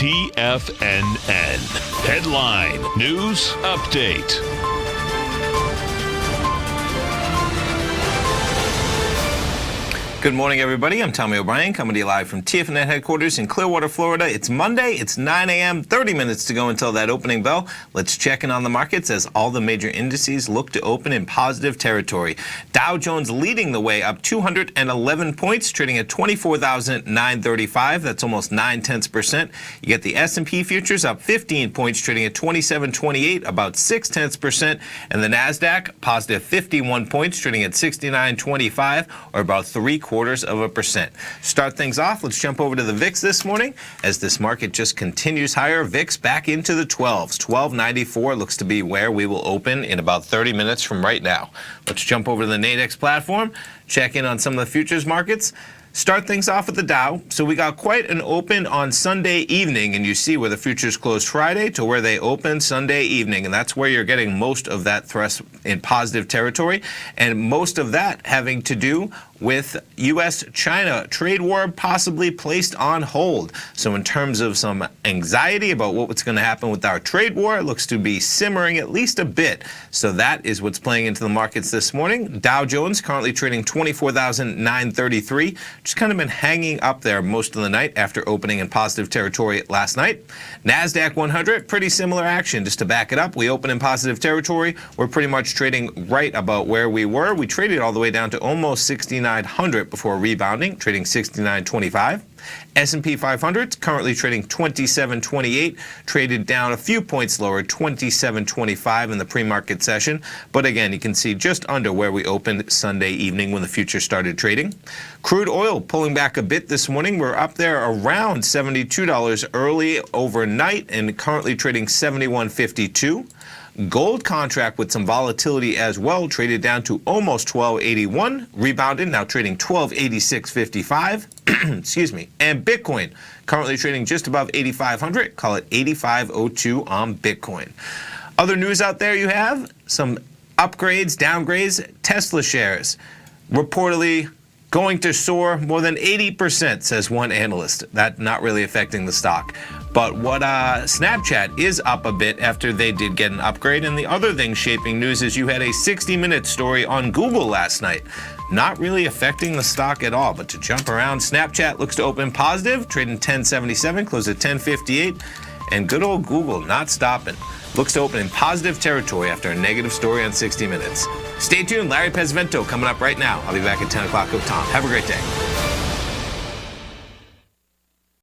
TFNN. Headline News Update. Good morning, everybody. I'm Tommy O'Brien, coming to you live from TFNN headquarters in Clearwater, Florida. It's Monday. It's 9 a.m., 30 minutes to go until that opening bell. Let's check in on the markets as all the major indices look to open in positive territory. Dow Jones leading the way up 211 points, trading at 24,935. That's almost 0.9%. You get the S&P futures up 15 points, trading at 2728, about 0.6%. And the NASDAQ positive 51 points, trading at 6925, or about 0.75%. Start things off. Let's jump over to the VIX this morning as this market just continues higher. VIX back into the 12s. 1294 looks to be where we will open in about 30 minutes from right now. Let's jump over to the Nadex platform, check in on some of the futures markets. Start things off with the Dow. So we got quite an open on Sunday evening, and you see where the futures closed Friday to where they opened Sunday evening, and that's where you're getting most of that thrust in positive territory, and most of that having to do with U.S.-China trade war possibly placed on hold. So in terms of some anxiety about what's going to happen with our trade war, it looks to be simmering at least a bit. So that is what's playing into the markets this morning. Dow Jones currently trading 24,933, just kind of been hanging up there most of the night after opening in positive territory last night. NASDAQ 100, pretty similar action. Just to back it up, we open in positive territory. We're pretty much trading right about where we were. We traded all the way down to almost 6900 before rebounding, trading 69.25. S&P 500 currently trading 27.28, traded down a few points lower, 27.25 in the pre-market session. But again, you can see just under where we opened Sunday evening when the futures started trading. Crude oil pulling back a bit this morning. We're up there around $72 early overnight and currently trading 71.52. Gold contract with some volatility as well, traded down to almost 1281, rebounded, now trading 1286.55. Excuse me. And Bitcoin currently trading just above 8,500, call it 8,502 on Bitcoin. Other news out there, you have some upgrades, downgrades. Tesla shares reportedly going to soar more than 80%, says one analyst. That not really affecting the stock. But what Snapchat is up a bit after they did get an upgrade. And the other thing shaping news is you had a 60-minute story on Google last night. Not really affecting the stock at all. But to jump around, Snapchat looks to open positive, trading 1077, close at 1058. And good old Google not stopping. Looks to open in positive territory after a negative story on 60 Minutes. Stay tuned. Larry Pesvento coming up right now. I'll be back at 10 o'clock with Tom. Have a great day.